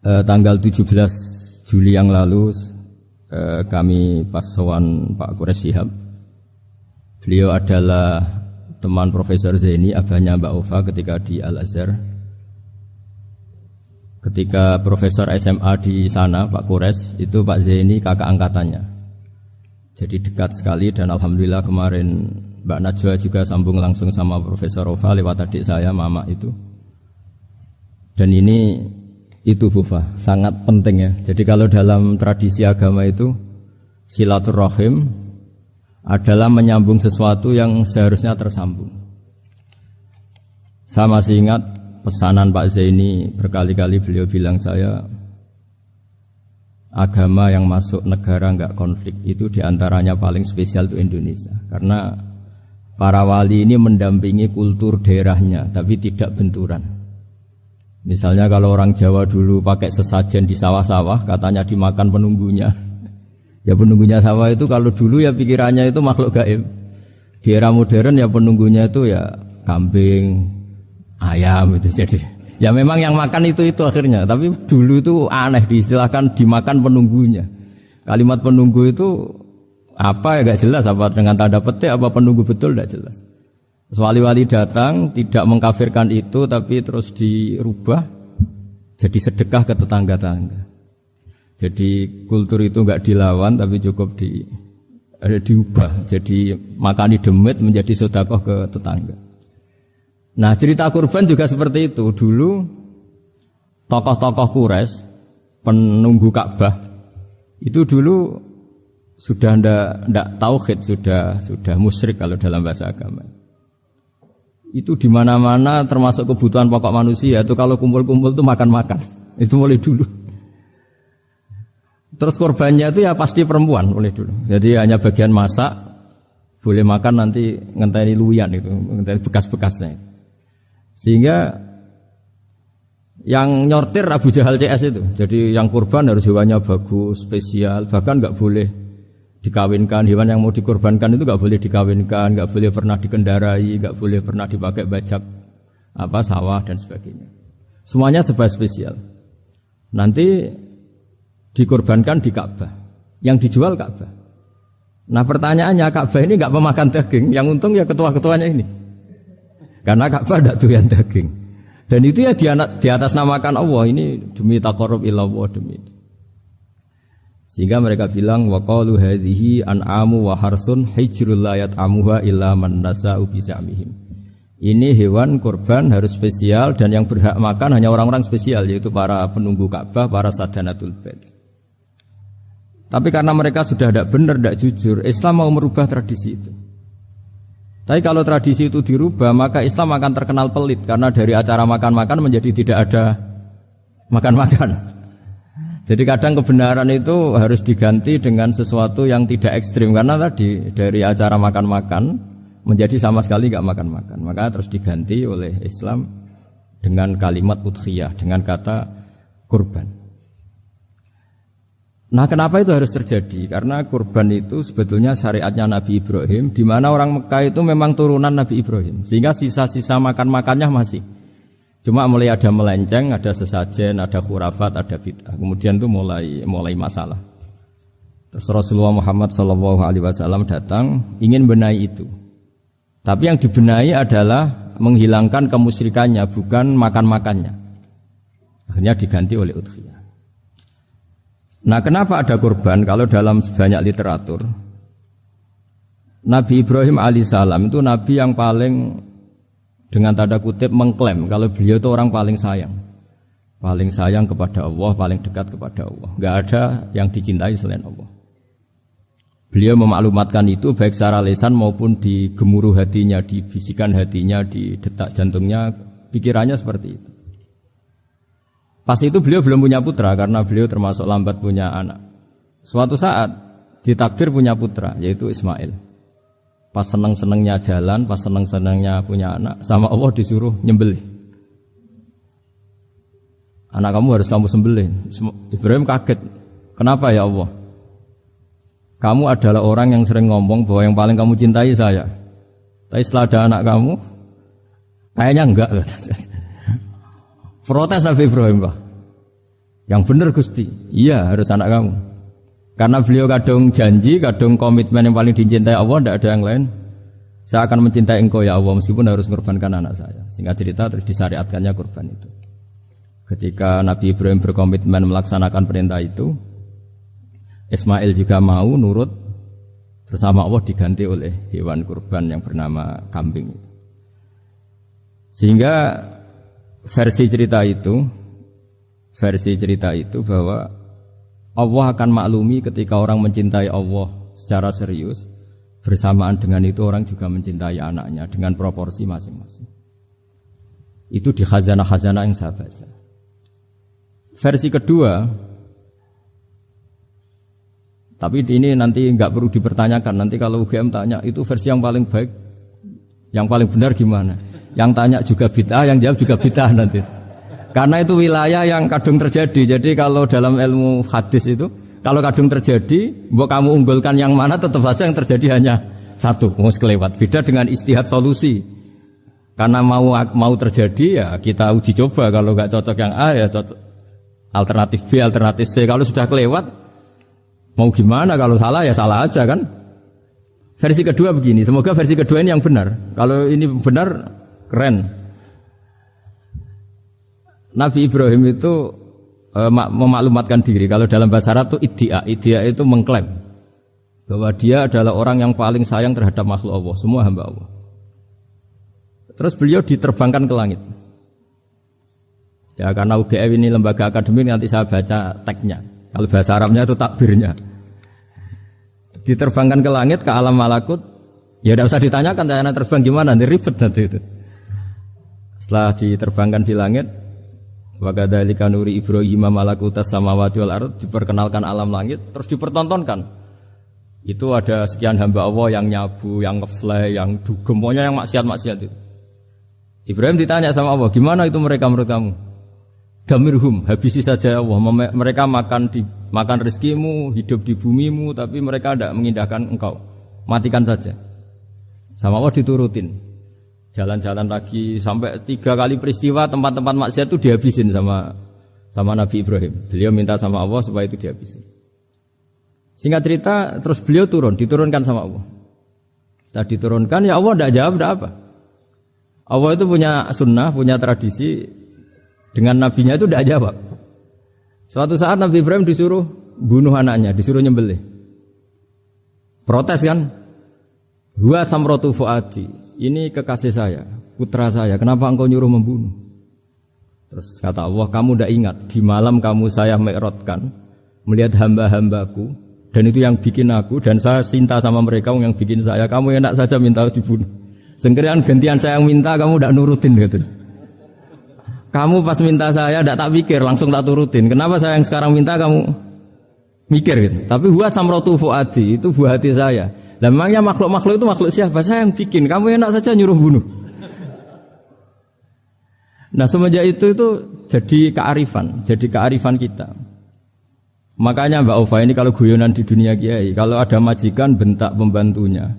Tanggal 17 Juli yang lalu kami pas sowan Pak Quraisy Shihab. Beliau adalah teman Profesor Zaini, abahnya Mbak Ova ketika di Al-Azhar. Ketika Profesor SMA di sana, Pak Quraisy, itu Pak Zaini kakak angkatannya. Jadi dekat sekali dan alhamdulillah kemarin Mbak Najwa juga sambung langsung sama Profesor Ova lewat adik saya, Mama itu. Dan ini itu Bufa, sangat penting ya. Jadi kalau dalam tradisi agama itu silaturahim adalah menyambung sesuatu yang seharusnya tersambung. Saya masih ingat pesanan Pak Zaini, berkali-kali beliau bilang saya, agama yang masuk negara enggak konflik itu diantaranya paling spesial itu Indonesia. Karena para wali ini mendampingi kultur daerahnya, tapi tidak benturan. Misalnya kalau orang Jawa dulu pakai sesajen di sawah-sawah, katanya dimakan penunggunya. Ya penunggunya sawah itu kalau dulu ya pikirannya itu makhluk gaib. Di era modern ya penunggunya itu ya kambing, ayam itu. Jadi ya memang yang makan itu akhirnya. Tapi dulu itu aneh, diistilahkan dimakan penunggunya. Kalimat penunggu itu apa ya gak jelas, apa dengan tanda petik, apa penunggu betul gak jelas. Wali-wali datang tidak mengkafirkan itu, tapi terus dirubah jadi sedekah ke tetangga-tetangga. Jadi kultur itu enggak dilawan, tapi cukup diubah. Jadi makani demit menjadi sedekah ke tetangga. Nah cerita kurban juga seperti itu. Dulu tokoh-tokoh Quraisy penunggu Ka'bah itu dulu sudah ndak tauhid, sudah musyrik kalau dalam bahasa agama. Itu di mana-mana termasuk kebutuhan pokok manusia itu kalau kumpul-kumpul itu makan-makan. Itu mulai dulu. Terus korbannya itu ya pasti perempuan mulai dulu. Jadi hanya bagian masak, boleh makan nanti ngenteni luwian itu, ngenteni bekas-bekasnya. Sehingga yang nyortir Abu Jahal CS itu. Jadi yang kurban harus hewannya bagus, spesial, bahkan enggak boleh dikawinkan. Hewan yang mau dikorbankan itu enggak boleh dikawinkan, enggak boleh pernah dikendarai, enggak boleh pernah dipakai bajak sawah dan sebagainya. Semuanya serba spesial. Nanti dikorbankan di Ka'bah. Yang dijual Ka'bah. Nah pertanyaannya, Ka'bah ini enggak memakan daging, yang untung ya ketua-ketuanya ini. Karena Ka'bah enggak doyan daging. Dan itu ya di atas namakan Allah, ini demi taqarrub ila Allah, demi itu. Sehingga mereka bilang waqalu hadhihi an'amu wa harsun hijrul la yat'amuha illa man nasa'u bi za'mihim. Ini hewan kurban harus spesial dan yang berhak makan hanya orang-orang spesial, yaitu para penunggu Ka'bah, para sadanatul bait. Tapi karena mereka sudah tidak benar, tidak jujur, Islam mau merubah tradisi itu. Tapi kalau tradisi itu dirubah, maka Islam akan terkenal pelit karena dari acara makan-makan menjadi tidak ada makan-makan. Jadi kadang kebenaran itu harus diganti dengan sesuatu yang tidak ekstrim. Karena tadi dari acara makan-makan menjadi sama sekali gak makan-makan. Maka terus diganti oleh Islam dengan kalimat udhiyah, dengan kata kurban. Nah kenapa itu harus terjadi? Karena kurban itu sebetulnya syariatnya Nabi Ibrahim, di mana orang Mekah itu memang turunan Nabi Ibrahim. Sehingga sisa-sisa makan-makannya masih. Cuma mulai ada melenceng, ada sesajen, ada khurafat, ada bid'ah. Kemudian itu mulai masalah. Terus Rasulullah Muhammad SAW datang ingin benahi itu. Tapi yang dibenahi adalah menghilangkan kemusyrikannya, bukan makan-makannya. Akhirnya diganti oleh udhiyah. Nah kenapa ada kurban? Kalau dalam banyak literatur, Nabi Ibrahim alaihissalam itu Nabi yang paling dengan tanda kutip mengklaim kalau beliau itu orang paling sayang kepada Allah, paling dekat kepada Allah. Enggak ada yang dicintai selain Allah. Beliau memaklumatkan itu baik secara lisan maupun di gemuruh hatinya, di bisikan hatinya, di detak jantungnya, pikirannya seperti itu. Pas itu beliau belum punya putra karena beliau termasuk lambat punya anak. Suatu saat ditakdir punya putra, yaitu Ismail. Pas seneng-senengnya jalan, pas seneng-senengnya punya anak, sama Allah disuruh nyembelih. Anak kamu harus kamu sembelih. Ibrahim kaget. Kenapa ya Allah? Kamu adalah orang yang sering ngomong bahwa yang paling kamu cintai saya. Tapi setelah ada anak kamu, kayaknya enggak. Protes Nabi Ibrahim, Pak. Yang benar Gusti. Iya, harus anak kamu. Karena beliau kadung janji, kadung komitmen yang paling dicintai Allah, tidak ada yang lain. Saya akan mencintai engkau ya Allah meskipun harus mengorbankan anak saya. Singkat cerita terus disyariatkannya kurban itu. Ketika Nabi Ibrahim berkomitmen melaksanakan perintah itu, Ismail juga mau nurut, bersama Allah diganti oleh hewan kurban yang bernama kambing. Sehingga versi cerita itu bahwa Allah akan maklumi ketika orang mencintai Allah secara serius, bersamaan dengan itu orang juga mencintai anaknya dengan proporsi masing-masing. Itu di khazanah-khazanah yang saya baca. Versi kedua, tapi ini nanti nggak perlu dipertanyakan. Nanti kalau UGM tanya itu versi yang paling baik, yang paling benar gimana? Yang tanya juga bid'ah, yang jawab juga bid'ah nanti. Karena itu wilayah yang kadung terjadi. Jadi kalau dalam ilmu hadis itu, kalau kadung terjadi, mbok kamu unggulkan yang mana, tetap saja yang terjadi hanya satu, mau kelewat. Beda dengan istihad solusi. Karena mau terjadi ya kita uji coba. Kalau nggak cocok yang A ya cocok alternatif B, alternatif C. Kalau sudah kelewat, mau gimana? Kalau salah ya salah aja kan. Versi kedua begini. Semoga versi kedua ini yang benar. Kalau ini benar, keren. Nabi Ibrahim itu memaklumatkan diri. Kalau dalam bahasa Arab itu iddia itu mengklaim bahwa dia adalah orang yang paling sayang terhadap makhluk Allah, semua hamba Allah. Terus beliau diterbangkan ke langit. Ya karena UGM ini lembaga akademik, nanti saya baca teksnya. Kalau bahasa Arabnya itu takbirnya. Diterbangkan ke langit, ke alam malakut. Ya tidak usah ditanyakan cara terbang gimana, nanti ribet nanti itu. Setelah diterbangkan di langit, wa kadzalika nuri Ibrahim malakutas samawati wal ardh, diperkenalkan alam langit, terus dipertontonkan. Itu ada sekian hamba Allah yang nyabu, yang ngefly, yang dugem, pokoknya yang maksiat-maksiat itu. Ibrahim ditanya sama Allah, gimana itu mereka menurut kamu? Damirhum, habisi saja Allah. Mereka makan rezekimu, hidup di bumimu, tapi mereka tidak mengindahkan engkau. Matikan saja. Sama Allah diturutin. Jalan-jalan lagi sampai 3 kali peristiwa tempat-tempat maksiat itu dihabisin sama Nabi Ibrahim. Beliau minta sama Allah supaya itu dihabisin. Singkat cerita, terus beliau diturunkan sama Allah. Setelah diturunkan, ya Allah tidak jawab, tidak apa. Allah itu punya sunnah, punya tradisi. Dengan nabinya itu tidak jawab. Suatu saat Nabi Ibrahim disuruh bunuh anaknya, disuruh nyembelih. Protes kan? Huwa samratu fuadi. Ini kekasih saya, putra saya. Kenapa engkau nyuruh membunuh? Terus kata Allah, kamu tidak ingat di malam kamu saya mi'rajkan melihat hamba-hambaku, dan itu yang bikin aku, dan saya cinta sama mereka yang bikin saya. Kamu enak saja minta dibunuh. Sengkerian gantian saya yang minta, kamu tidak nurutin gitu. Kamu pas minta saya tidak tak pikir, langsung tak turutin. Kenapa saya yang sekarang minta kamu mikir gitu. Tapi huwa samratu fuadi, itu buah hati saya. Lah memangnya makhluk-makhluk itu makhluk siapa? Saya yang bikin. Kamu enak saja nyuruh bunuh. Nah semenjak itu jadi kearifan kita. Makanya Mbak Ova ini kalau guyonan di dunia kiai, kalau ada majikan bentak pembantunya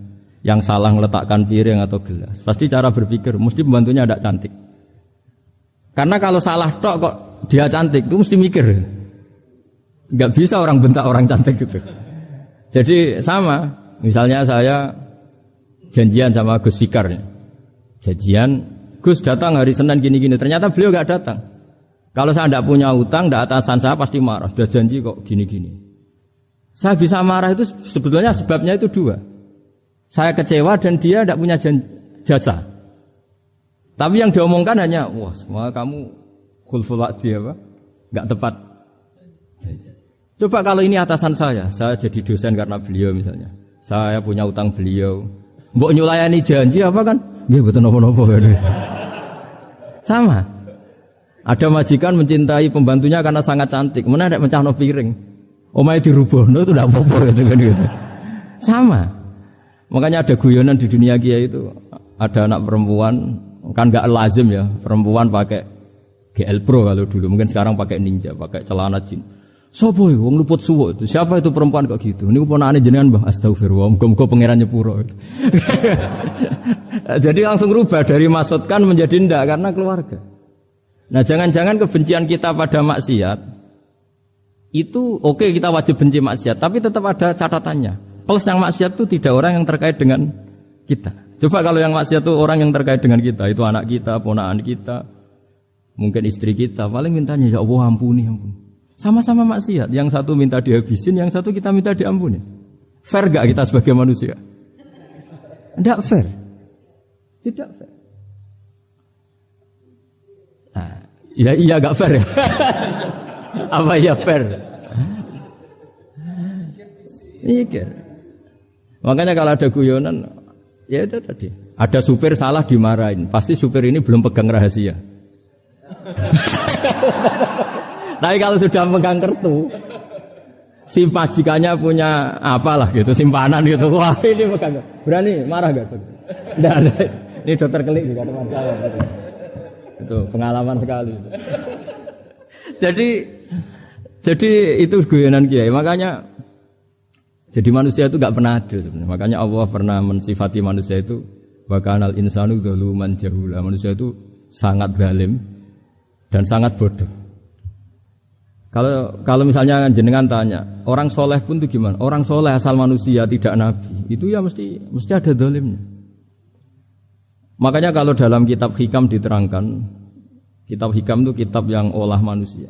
yang salah meletakkan piring atau gelas, pasti cara berpikir mesti pembantunya tidak cantik. Karena kalau salah tok kok dia cantik, itu mesti mikir. Enggak bisa orang bentak orang cantik gitu. Jadi sama, misalnya saya janjian sama Gus Fikar. Janjian, Gus datang hari Senin gini-gini, ternyata beliau enggak datang. Kalau saya tidak punya utang, tidak atasan saya pasti marah. Sudah janji kok gini-gini. Saya bisa marah itu sebetulnya sebabnya itu 2. Saya kecewa dan dia tidak punya jasa. Tapi yang diomongkan hanya, wah semua kamu khulful wa'di apa? Enggak tepat. Coba kalau ini atasan saya jadi dosen karena beliau misalnya. Saya punya utang beliau. Mbok nyulayani janji apa kan? Nggih mboten napa-napa. Sama. Ada majikan mencintai pembantunya karena sangat cantik. Mana ada mencahno piring. Omahe dirubohno itu enggak apa-apa gitu. Sama. Makanya ada guyonan di dunia kiai itu, ada anak perempuan kan enggak lazim ya, perempuan pakai GL Pro kalau dulu, mungkin sekarang pakai Ninja, pakai celana jin. Sopo iku wong luput suwo itu? Siapa itu perempuan kok gitu? Niku ponakane jenengan, Mbah. Astagfirullah, muga-muga pangeran nyepuro. Jadi langsung rubah dari maksudkan menjadi ndak karena keluarga. Nah, jangan-jangan kebencian kita pada maksiat Itu oke, kita wajib benci maksiat, tapi tetap ada catatannya. Plus yang maksiat itu tidak orang yang terkait dengan kita. Coba kalau yang maksiat itu orang yang terkait dengan kita, itu anak kita, ponakan kita, mungkin istri kita, paling mintanya ya Allah ampuni. Sama-sama maksiat, yang satu minta dihabisin, yang satu kita minta diampuni. Fair gak kita sebagai manusia? Tidak fair. Tidak fair. Nah, iya gak fair ya? Apa ya fair? Mikir. Makanya kalau ada guyonan, ya itu tadi. Ada supir salah dimarahin, pasti supir ini belum pegang rahasia. Tapi kalau sudah pegang kartu, si majikannya punya apalah gitu, simpanan gitu. Wah ini pegang. Berani marah gak? Tidak ada. Ini dokter kelik juga ada masalah. Itu pengalaman sekali. Jadi itu guyonan kiai. Makanya jadi manusia itu gak pernah adil sebenarnya. Makanya Allah pernah mensifati manusia itu wa kanal insanu dzaluman jahula. Manusia itu sangat zalim dan sangat bodoh. Kalau misalnya jenengan tanya, orang soleh pun itu gimana? Orang soleh asal manusia tidak nabi, itu ya mesti ada zalimnya. Makanya kalau dalam kitab Hikam diterangkan, kitab Hikam itu kitab yang olah manusia.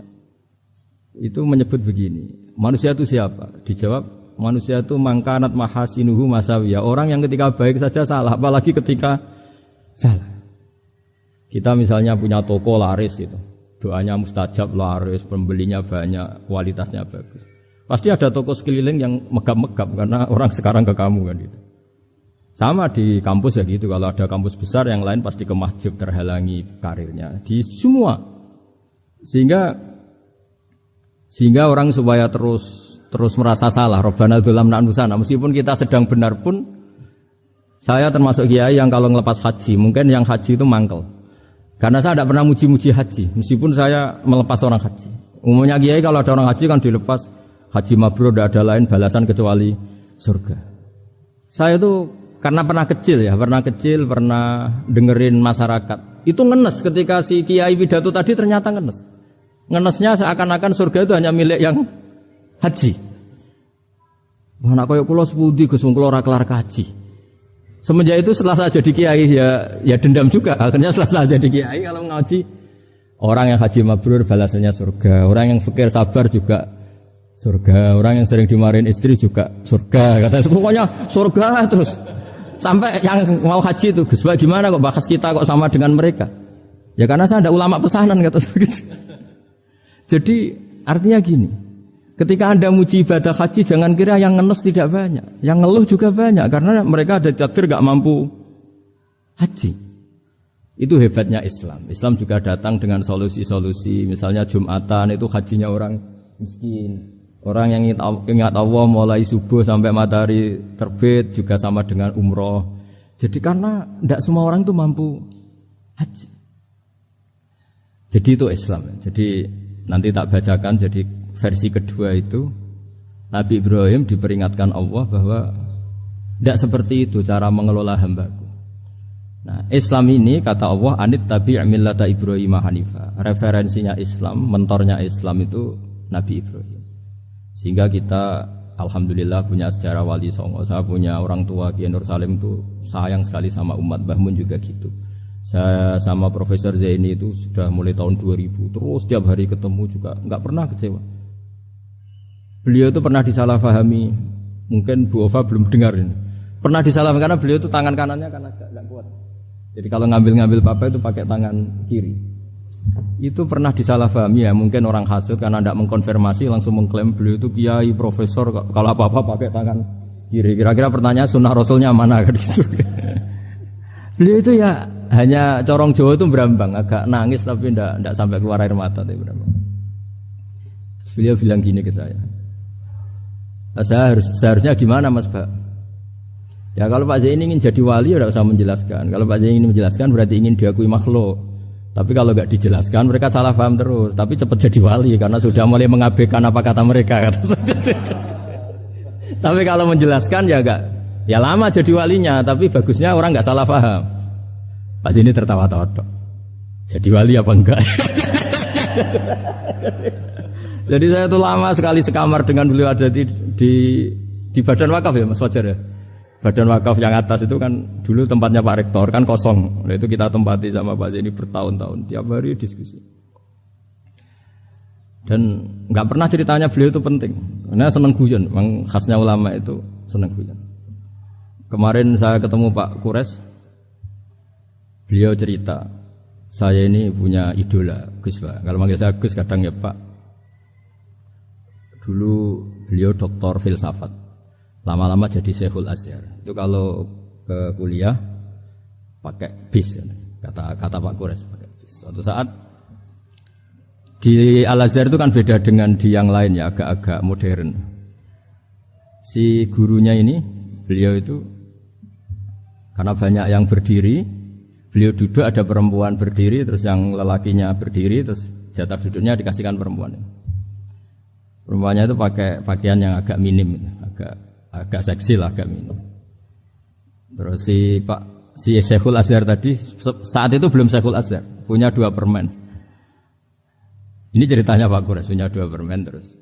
Itu menyebut begini, manusia itu siapa? Dijawab, manusia itu mangkanat mahasinuhu masawiyah. Orang yang ketika baik saja salah, apalagi ketika salah. Kita misalnya punya toko laris itu, doanya mustajab, laris, pembelinya banyak, kualitasnya bagus. Pasti ada toko sekeliling yang megap-megap karena orang sekarang ke kamu kan itu. Sama di kampus ya gitu, kalau ada kampus besar yang lain pasti ke masjid terhalangi karirnya. Di semua. Sehingga orang supaya terus merasa salah, Rabbana dzalamna anfusana, meskipun kita sedang benar pun, saya termasuk kiai yang kalau ngelepas haji, mungkin yang haji itu mangkel. Karena saya tidak pernah muji-muji haji, meskipun saya melepas orang haji. Umumnya kiai kalau ada orang haji kan dilepas, haji mabrur, tidak ada lain balasan kecuali surga. Saya itu karena pernah kecil, pernah dengerin masyarakat. Itu ngenes ketika si kiai pidato tadi ternyata ngenes. Ngenesnya seakan-akan surga itu hanya milik yang haji. Wah, nak koyo kula sepundi Gus wong kula ora kelar kaji. Semenjak itu setelah saya jadi kiai ya dendam juga. Akhirnya setelah saya jadi kiai kalau ngaji orang yang haji mabrur balasannya surga, orang yang fakir sabar juga surga, orang yang sering dimarahin istri juga surga. Katanya pokoknya surga terus. Sampai yang mau haji itu Gus, gimana kok bahas kita kok sama dengan mereka? Ya karena saya ada ulama pesanan kata gitu. Jadi artinya gini, ketika Anda muji ibadah haji jangan kira yang ngenes tidak banyak, yang ngeluh juga banyak karena mereka ada takdir gak mampu haji. Itu hebatnya Islam. Islam juga datang dengan solusi-solusi, misalnya Jumatan itu hajinya orang miskin. Orang yang ingat Allah mulai subuh sampai matahari terbit juga sama dengan umroh. Jadi karena tidak semua orang itu mampu haji. Jadi itu Islam. Jadi nanti tak bacakan. Jadi versi kedua itu Nabi Ibrahim diperingatkan Allah bahwa tidak seperti itu cara mengelola hambaku. Nah Islam ini kata Allah anit tabi' millata Ibrahim hanifa. Referensinya Islam, mentornya Islam itu Nabi Ibrahim. Sehingga kita alhamdulillah punya sejarah wali songo. Saya punya orang tua Kiai Nur Salim itu sayang sekali sama umat. Mbah Mun juga gitu. Saya sama Profesor Zaini itu sudah mulai tahun 2000 terus tiap hari ketemu juga nggak pernah kecewa. Beliau itu pernah disalahpahami, mungkin Bu Ova belum dengar ini. Pernah disalahpahami karena beliau itu tangan kanannya karena nggak kuat. Jadi kalau ngambil papa itu pakai tangan kiri. Itu pernah disalahpahami ya, mungkin orang hasud karena tidak mengkonfirmasi langsung mengklaim beliau itu kiai profesor kalau apa-apa pakai tangan kiri. Kira-kira pertanyaan sunnah rasulnya mana kan gitu. Beliau itu ya hanya corong Jawa itu berambang, agak nangis tapi tidak sampai keluar air mata tapi berambang. Beliau bilang gini ke saya. Seharusnya gimana Mas Pak? Ya kalau Pak Zaini ingin jadi wali ya tidak usah menjelaskan. Kalau Pak Zaini ingin menjelaskan berarti ingin diakui makhluk. Tapi kalau enggak dijelaskan mereka salah paham terus. Tapi cepat jadi wali karena sudah mulai mengabaikan apa kata mereka. Tapi kalau menjelaskan ya enggak, ya lama jadi walinya. Tapi bagusnya orang enggak salah paham. Pak Zaini tertawa-tawa. Jadi wali apa enggak? Jadi saya tuh lama sekali sekamar dengan beliau aja di badan wakaf ya Mas Fajar ya. Badan wakaf yang atas itu kan dulu tempatnya Pak Rektor kan kosong. Nah, itu kita tempati sama Pak Zaini bertahun-tahun tiap hari diskusi. Dan nggak pernah ceritanya beliau itu penting. Karena seneng guyon, memang khasnya ulama itu seneng guyon. Kemarin saya ketemu Pak Kures, beliau cerita, saya ini punya idola Gus Pak. Kalau manggil saya Gus kadang ya Pak. Dulu beliau doktor filsafat, lama-lama jadi Syekhul Azhar. Itu kalau ke kuliah pakai bis, kata Pak Kures pakai bis. Suatu saat di Al-Azhar itu kan beda dengan di yang lain ya, agak-agak modern. Si gurunya ini, beliau itu karena banyak yang berdiri, beliau duduk ada perempuan berdiri, terus yang lelakinya berdiri, terus jatah duduknya dikasihkan perempuan. Perempuannya itu pakai pakaian yang agak minim, agak seksi lah, agak minim. Terus si Syekhul Azhar tadi, saat itu belum Syekhul Azhar, punya 2 permen. Ini ceritanya Pak Kures punya 2 permen terus.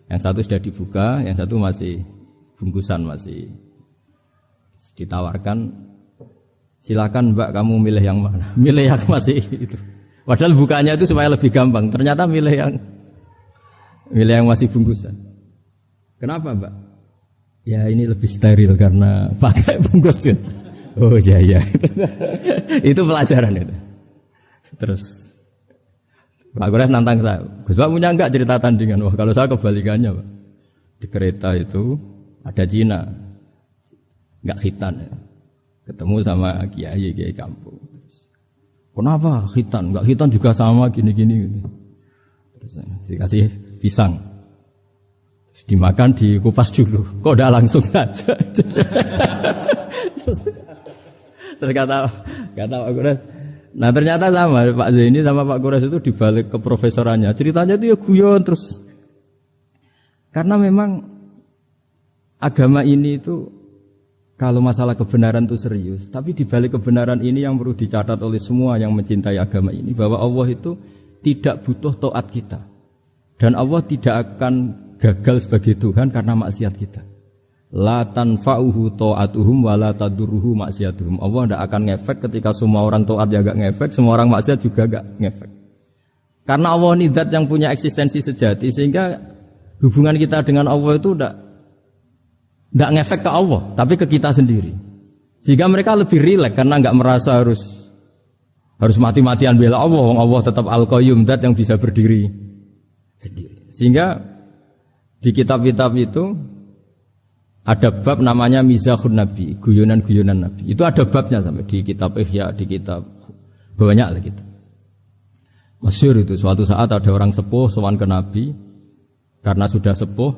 Yang satu sudah dibuka, yang satu masih bungkusan, masih ditawarkan. Silakan Mbak kamu milih yang mana? Milih yang masih itu. Padahal bukanya itu supaya lebih gampang. Ternyata milih yang masih bungkusan. Kenapa Mbak? Ya ini lebih steril karena pakai bungkus. Oh iya. Itu pelajaran itu. Terus Pak Kures nantang saya, Gus Pak punya enggak cerita tandingan? Wah kalau saya kebalikannya Pak. Di kereta itu ada Cina, enggak khitan ya. Ketemu sama kiai kampung. Kenapa khitan? Enggak khitan juga sama gini. Terus dikasih pisang, terus dimakan dikupas dulu. Kok udah langsung aja? Terus kata Pak Kures. Nah ternyata sama Pak Zaini sama Pak Kures itu dibalik ke profesorannya. Ceritanya itu ya guyon terus. Karena memang agama ini itu kalau masalah kebenaran itu serius. Tapi dibalik kebenaran ini yang perlu dicatat oleh semua yang mencintai agama ini. Bahwa Allah itu tidak butuh taat kita. Dan Allah tidak akan gagal sebagai Tuhan karena maksiat kita. La tanfa'uhu ta'atuhum wa la tadurruhu maksiatuhum. Allah tidak akan ngefek ketika semua orang taat ya gak ngefek, semua orang maksiat juga gak ngefek. Karena Allah ini zat yang punya eksistensi sejati, sehingga hubungan kita dengan Allah itu tidak ngefek ke Allah, tapi ke kita sendiri. Sehingga mereka lebih rileks karena gak merasa harus mati-matian bela Allah. Allah tetap Al-Qayyum, zat yang bisa berdiri sendiri. Sehingga di kitab-kitab itu ada bab namanya Mizahun Nabi, guyonan-guyonan Nabi. Itu ada babnya sampai di kitab Ihya, di kitab banyak lah kita. Masyhur itu suatu saat ada orang sepuh sowan ke Nabi. Karena sudah sepuh,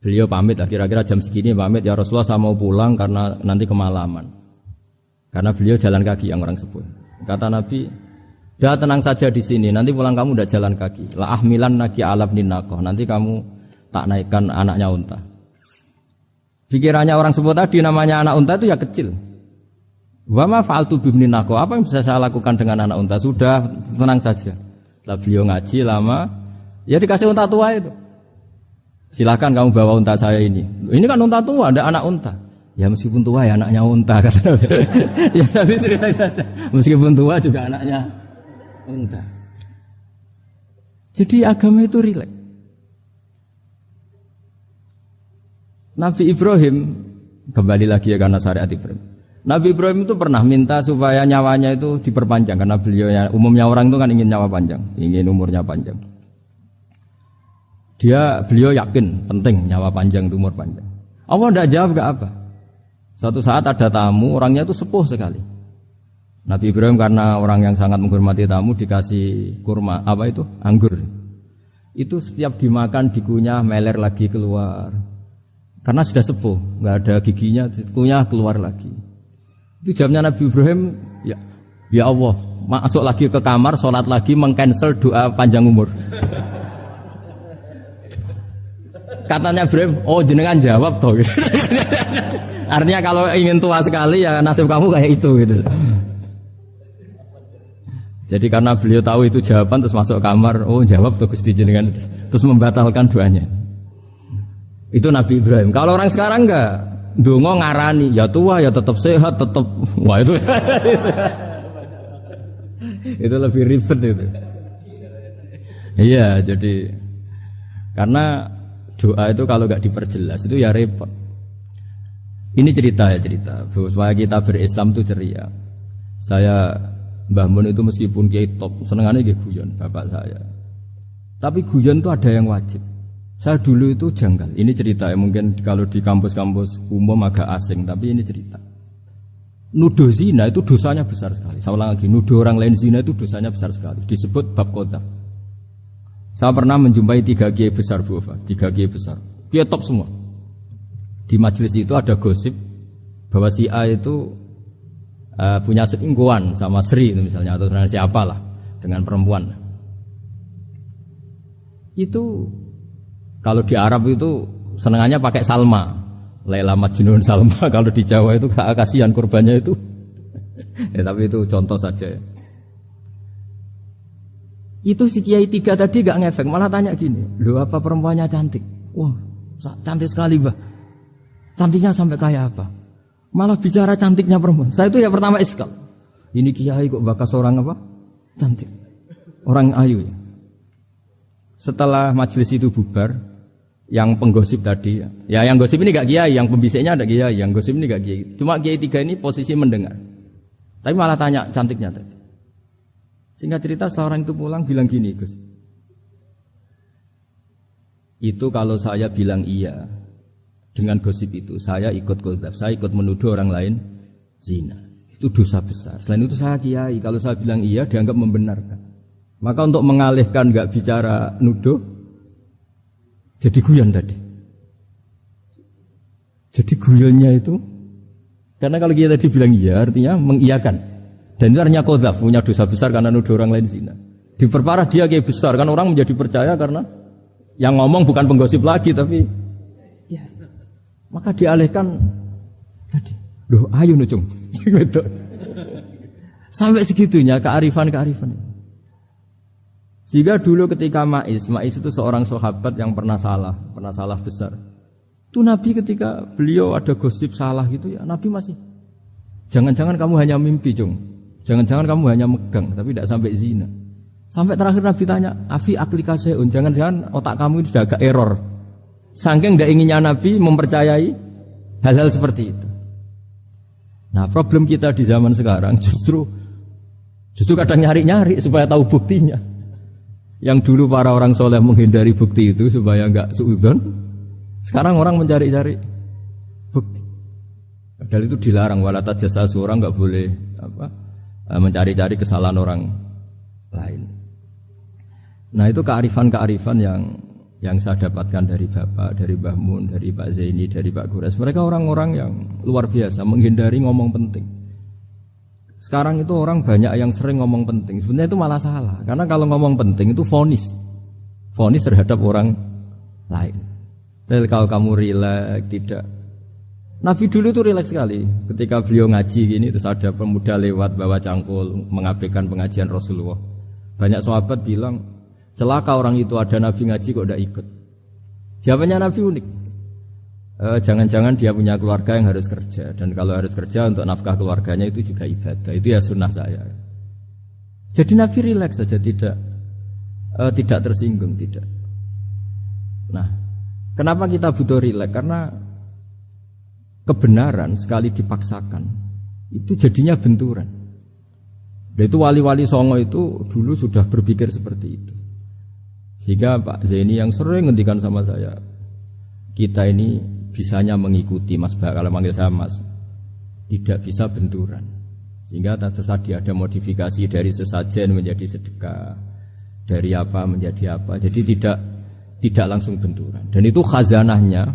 beliau pamit lah kira-kira jam segini pamit ya Rasulullah saya mau pulang karena nanti kemalaman. Karena beliau jalan kaki yang orang sepuh. Kata Nabi, "Dah tenang saja di sini, nanti pulang kamu udah jalan kaki. La ahmilan naki alab ninaqah. Nanti kamu tak naikkan anaknya unta." Pikirannya orang sebut tadi namanya anak unta itu ya kecil. Wa ma fa'altu bibni naqo. Apa yang bisa saya lakukan dengan anak unta? Sudah tenang saja. Lah beliau ngaji lama, ya dikasih unta tua itu. Silakan kamu bawa unta saya ini. Ini kan unta tua, ada anak unta. Ya meskipun tua ya anaknya unta kata Nabi. Ya tapi cerita saja. Meskipun tua juga anaknya unta. Jadi agama itu rileks. Nabi Ibrahim, kembali lagi ya karena syariat Ibrahim. Nabi Ibrahim itu pernah minta supaya nyawanya itu diperpanjang. Karena beliau umumnya orang itu kan ingin nyawa panjang, ingin umurnya panjang. Beliau yakin penting nyawa panjang, umur panjang. Allah tidak jawab gak apa. Suatu saat ada tamu, orangnya itu sepuh sekali. Nabi Ibrahim karena orang yang sangat menghormati tamu dikasih kurma, anggur. Itu setiap dimakan dikunyah meler lagi keluar. Karena sudah sepuh, nggak ada giginya, kunyah keluar lagi. Itu jawabnya Nabi Ibrahim, ya Allah, masuk lagi ke kamar, sholat lagi, mengcancel doa panjang umur. Katanya Ibrahim, oh jenengan jawab toh. Gitu. Artinya kalau ingin tua sekali ya nasib kamu kayak itu gitu. Jadi karena beliau tahu itu jawaban terus masuk kamar, oh jawab tuh Gusti jenengan, terus membatalkan doanya. Itu Nabi Ibrahim. Kalau orang sekarang enggak, ndonga ngarani, ya tua ya tetap sehat, tetap wah itu itu lebih ribet itu. Iya, jadi karena doa itu kalau enggak diperjelas itu ya repot. Ini cerita supaya kita berislam itu ceria. Saya Mbah Mun itu meskipun kiai top, senengannya dia guyon bapak saya. Tapi guyon itu ada yang wajib. Saya dulu itu janggal. Ini cerita ya, mungkin kalau di kampus-kampus umum agak asing, tapi ini cerita. Nuduh zina itu dosanya besar sekali. Saya ulang lagi, nuduh orang lain zina itu dosanya besar sekali. Disebut bab qadzaf. Saya pernah menjumpai 3 kiai besar, Bu Ufa, 3 kiai besar. Kiai top semua. Di majelis itu ada gosip bahwa si A itu punya selingkuhan sama Sri itu misalnya, atau dengan siapa lah, dengan perempuan. Itu kalau di Arab itu senengannya pakai Salma, Laila Majnun Salma. Kalau di Jawa itu kasihan korbannya itu. Ya, tapi itu contoh saja. Itu si Kiai 3 tadi gak ngefek, malah tanya gini, loh apa perempuannya cantik? Wah cantik sekali Mbah. Cantiknya sampai kayak apa? Malah bicara cantiknya perempuan. Saya itu ya pertama iskal. Ini kiai kok bakas orang apa? Cantik. Orang ayu ya. Setelah majelis itu bubar, yang penggosip tadi ya yang gosip ini gak kiai, yang pembisiknya ada kiai, yang gosip ini gak kiai. Cuma kiai 3 ini posisi mendengar. Tapi malah tanya cantiknya tadi. Singkat cerita setelah orang itu pulang bilang gini, Gus. Itu kalau saya bilang iya dengan gosip itu, saya ikut qadzaf, saya ikut menuduh orang lain zina. Itu dosa besar. Selain itu saya kiai, kalau saya bilang iya dianggap membenarkan. Maka untuk mengalihkan enggak bicara nuduh, jadi guyon tadi. Jadi guyonnya itu, karena kalau kita tadi bilang iya artinya mengiyakan. Dan itu artinya qadzaf, punya dosa besar karena nuduh orang lain zina. Diperparah dia kiai besar, kan orang menjadi percaya karena yang ngomong bukan penggosip lagi tapi ya. Maka dialihkan tadi, loh ayo nucung, sampai segitunya kearifan. Sehingga dulu ketika Ma'is itu seorang sahabat yang pernah salah besar. Itu Nabi ketika beliau ada gosip salah gitu ya, Nabi masih, jangan-jangan kamu hanya mimpi cung, jangan-jangan kamu hanya megang, tapi tidak sampai zina. Sampai terakhir Nabi tanya, Afi aklikaseun, jangan-jangan otak kamu itu sudah agak error. Saking tidak inginnya Nabi mempercayai hal-hal seperti itu. Nah problem kita di zaman sekarang justru kadang nyari-nyari supaya tahu buktinya. Yang dulu para orang soleh menghindari bukti itu supaya enggak suudzon, sekarang orang mencari-cari bukti. Padahal itu dilarang, wala tajassasu, orang enggak boleh mencari-cari kesalahan orang lain. Nah itu kearifan yang saya dapatkan dari Bapak, dari Mbah Mun, dari Pak Zaini, dari Pak Gures. Mereka orang-orang yang luar biasa menghindari ngomong penting. Sekarang itu orang banyak yang sering ngomong penting. Sebenarnya itu malah salah. Karena kalau ngomong penting itu vonis terhadap orang lain. Jadi kalau kamu rileks, tidak. Nabi dulu itu rileks sekali. Ketika beliau ngaji gini, terus ada pemuda lewat bawa cangkul mengabaikan pengajian Rasulullah. Banyak sahabat bilang, celaka orang itu, ada Nabi ngaji kok tidak ikut. Jawabannya Nabi unik. Jangan-jangan dia punya keluarga yang harus kerja, dan kalau harus kerja untuk nafkah keluarganya itu juga ibadah. Itu ya sunnah saya. Jadi Nabi rileks saja, tidak tersinggung, tidak. Nah, kenapa kita butuh rileks? Karena kebenaran sekali dipaksakan itu jadinya benturan. Dan itu wali-wali songo itu dulu sudah berpikir seperti itu. Sehingga Pak Zaini yang sering ngendikan sama saya, kita ini bisanya mengikuti Mas Pak, kalau manggil saya Mas, tidak bisa benturan. Sehingga tadi ada modifikasi dari sesajen menjadi sedekah, dari apa menjadi apa. Jadi tidak langsung benturan. Dan itu khazanahnya,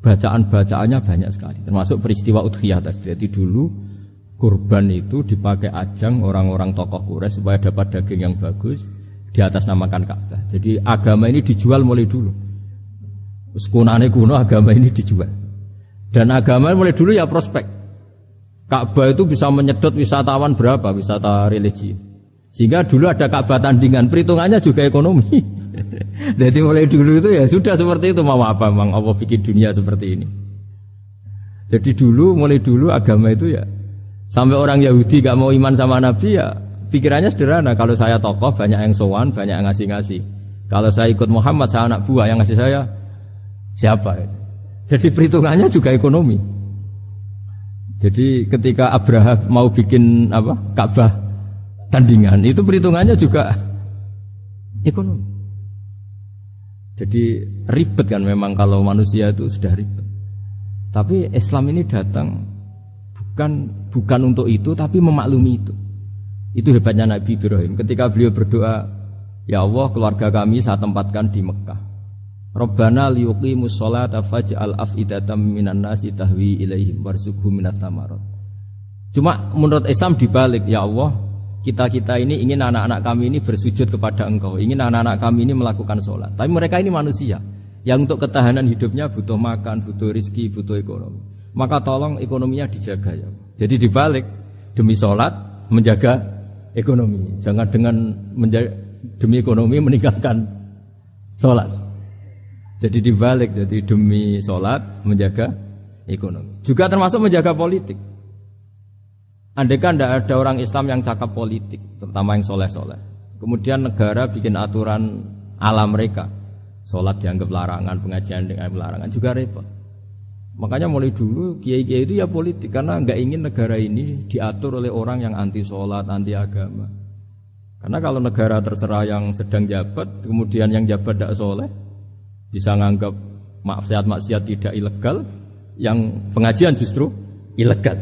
bacaan-bacaannya banyak sekali. Termasuk peristiwa Udhiyah tadi. Jadi dulu kurban itu dipakai ajang orang-orang tokoh Quraisy supaya dapat daging yang bagus, di atas namakan Ka'bah. Jadi agama ini dijual mulai dulu. Sekunane kuno agama ini dijual. Dan agama mulai dulu ya prospek. Ka'bah itu bisa menyedot wisatawan berapa, wisata religi. Sehingga dulu ada Ka'bah tandingan, perhitungannya juga ekonomi. Jadi mulai dulu itu ya sudah seperti itu, mau apa Bang Allah bikin dunia seperti ini. Jadi mulai dulu agama itu ya sampai orang Yahudi gak mau iman sama Nabi ya pikirannya sederhana, kalau saya tokoh banyak yang sowan, banyak yang ngasih-ngasih. Kalau saya ikut Muhammad, saya anak buah, yang ngasih saya siapa? Jadi perhitungannya juga ekonomi. Jadi ketika Abraham mau bikin Ka'bah tandingan, itu perhitungannya juga ekonomi. Jadi ribet kan memang kalau manusia itu sudah ribet. Tapi Islam ini datang bukan untuk itu, tapi memaklumi itu. Itu hebatnya Nabi Ibrahim. Ketika beliau berdoa, ya Allah, keluarga kami saya tempatkan di Mekah. Rabbana liyuqimus sholata faj'al af'idatam minan nasi tahwi ilaihim warzuqhum minas samarat. Cuma menurut Islam dibalik, ya Allah, kita ini ingin anak-anak kami ini bersujud kepada Engkau, ingin anak-anak kami ini melakukan sholat. Tapi mereka ini manusia yang untuk ketahanan hidupnya butuh makan, butuh rizki, butuh ekonomi. Maka tolong ekonominya dijaga ya. Jadi dibalik, demi sholat menjaga ekonomi. Jangan dengan demi ekonomi meninggalkan sholat. Jadi dibalik, jadi demi sholat menjaga ekonomi. Juga termasuk menjaga politik. Andaikan tidak ada orang Islam yang cakap politik, terutama yang soleh-soleh, kemudian negara bikin aturan ala mereka, sholat dianggap larangan, pengajian dengan larangan, juga repot. Makanya mulai dulu kiai-kiai itu ya politik, karena nggak ingin negara ini diatur oleh orang yang anti sholat, anti agama. Karena kalau negara terserah yang sedang jabat, kemudian yang jabat tidak soleh, bisa nganggap maksiat-maksiat tidak ilegal, yang pengajian justru ilegal.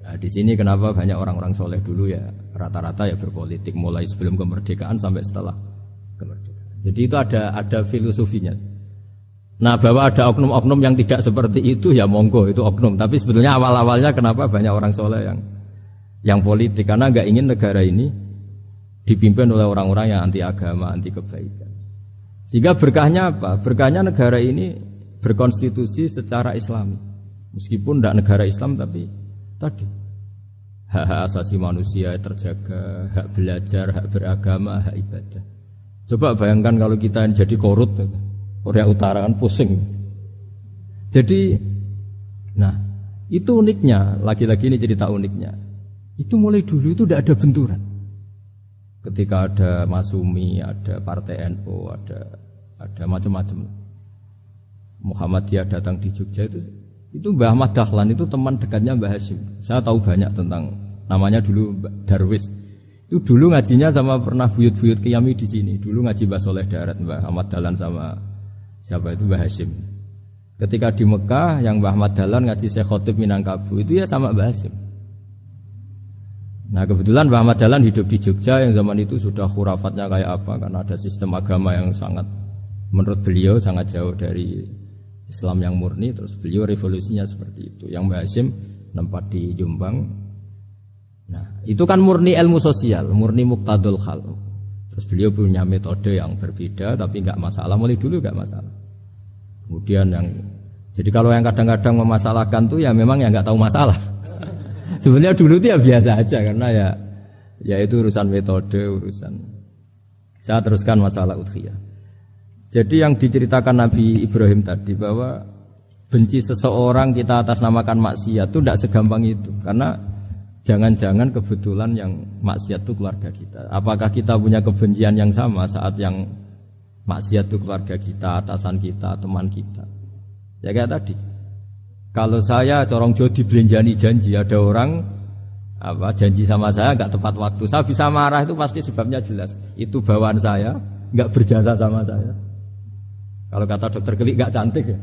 Nah, di sini kenapa banyak orang-orang soleh dulu ya rata-rata ya berpolitik mulai sebelum kemerdekaan sampai setelah kemerdekaan. Jadi itu ada filosofinya. Nah, bahwa ada oknum-oknum yang tidak seperti itu ya monggo, itu oknum. Tapi sebetulnya awal-awalnya kenapa banyak orang soleh yang politik, karena nggak ingin negara ini dipimpin oleh orang-orang yang anti agama, anti kebaikan. Sehingga berkahnya apa? Berkahnya negara ini berkonstitusi secara Islami. Meskipun tidak negara Islam, tapi tadi hak-hak asasi manusia terjaga, hak belajar, hak beragama, hak ibadah. Coba bayangkan kalau kita jadi korut, Korea Utara kan pusing. Jadi, nah itu uniknya, lagi-lagi ini cerita uniknya. Itu mulai dulu itu tidak ada benturan. Ketika ada Masumi, ada Partai NU, ada macam-macam. Muhammadiyah datang di Jogja itu Mbah Ahmad Dahlan itu teman dekatnya Mbah Hasyim. Saya tahu banyak tentang, namanya dulu Darwis. Itu dulu ngajinya sama pernah buyut-buyut Qiyami di sini. Dulu ngaji Mbah Soleh Darat, Mbah Ahmad Dahlan sama siapa itu Mbah Hasyim. Ketika di Mekah yang Mbah Ahmad Dahlan ngaji Syekh Khotib Minangkabau itu ya sama Mbah Hasyim. Nah kebetulan Mbah Ahmad Dahlan hidup di Jogja yang zaman itu sudah khurafatnya kayak apa, karena ada sistem agama yang sangat, menurut beliau sangat jauh dari Islam yang murni. Terus beliau revolusinya seperti itu. Yang Mbah Hasyim nempat di Jombang. Nah itu kan murni ilmu sosial, murni muqtadul khal. Terus beliau punya metode yang berbeda, tapi nggak masalah, mulai dulu nggak masalah. Kemudian jadi kalau yang kadang-kadang memasalahkan tuh ya memang yang nggak tahu masalah. Sebenarnya dulu itu ya biasa aja, karena ya itu urusan metode, urusan. Saya teruskan masalah udhiyah. Jadi yang diceritakan Nabi Ibrahim tadi, bahwa benci seseorang kita atasnamakan maksiat itu tidak segampang itu, karena jangan-jangan kebetulan yang maksiat itu keluarga kita. Apakah kita punya kebencian yang sama saat yang maksiat itu keluarga kita, atasan kita, teman kita? Ya kayak tadi. Kalau saya corong Jawa dibelenjani janji, ada orang janji sama saya enggak tepat waktu, saya bisa marah, itu pasti sebabnya jelas. Itu bawaan saya enggak berjasa sama saya. Kalau kata dokter Gelik enggak cantik ya.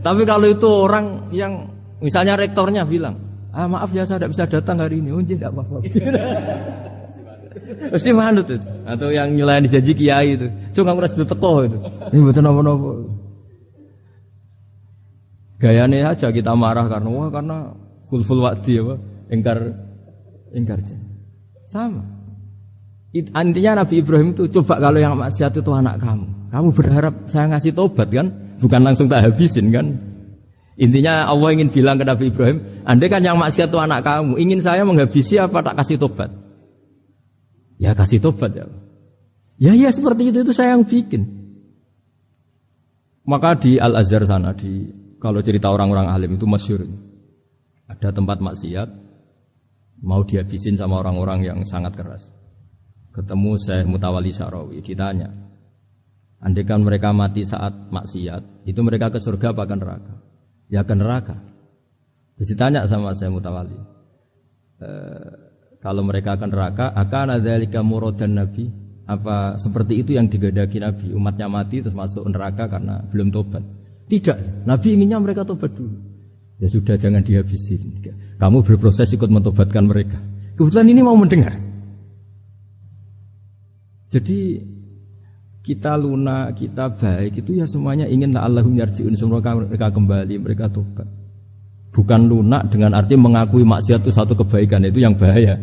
Tapi kalau itu orang yang misalnya rektornya bilang, maaf ya saya tidak bisa datang hari ini, tidak apa-apa. Pasti manut itu. Atau yang nyulayani janji kiai itu, cuma ngurus teko itu. Ini betul nopo-nopo. Gayane aja kita marah karena khulful wa'di ingkar sama. Intinya Nabi Ibrahim itu, coba kalau yang maksiat itu anak kamu berharap saya ngasih tobat kan, bukan langsung tak habisin kan. Intinya Allah ingin bilang ke Nabi Ibrahim, andai kan yang maksiat itu anak kamu, ingin saya menghabisi apa tak kasih tobat? Ya kasih tobat ya. Ya seperti itu saya yang bikin. Maka di Al Azhar sana kalau cerita orang-orang alim itu masyhur. Ada tempat maksiat mau dihabisin sama orang-orang yang sangat keras. Ketemu Syekh Mutawalli Sa'rawi ditanya, andaikan mereka mati saat maksiat, itu mereka ke surga apa ke neraka? Ya ke neraka. Terus ditanya sama Syekh Mutawalli, kalau mereka ke neraka, akan dzalika muradan Nabi? Apa seperti itu yang digandaki Nabi? Umatnya mati terus masuk neraka karena belum tobat? Tidak. Nabi inginnya mereka tobat dulu. Ya sudah, jangan dihabisin. Kamu berproses ikut mentobatkan mereka. Kebetulan ini mau mendengar. Jadi kita lunak, kita baik itu ya semuanya ingin la'allahum yarji'un, semoga mereka kembali, mereka tobat. Bukan lunak dengan arti mengakui maksiat itu satu kebaikan, itu yang bahaya.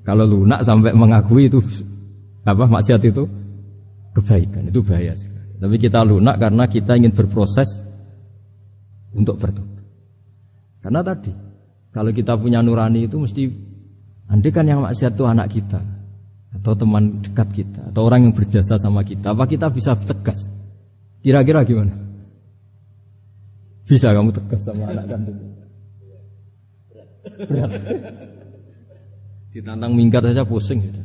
Kalau lunak sampai mengakui itu maksiat itu kebaikan, itu bahaya sekali. Tapi kita lunak karena kita ingin berproses untuk bertobat. Karena tadi kalau kita punya nurani itu mesti, andai kan yang maksiat itu anak kita atau teman dekat kita atau orang yang berjasa sama kita, apa kita bisa tegas? Kira-kira gimana? Bisa kamu tegas sama anak kandung? Berat. Ditantang minggat saja pusing gitu.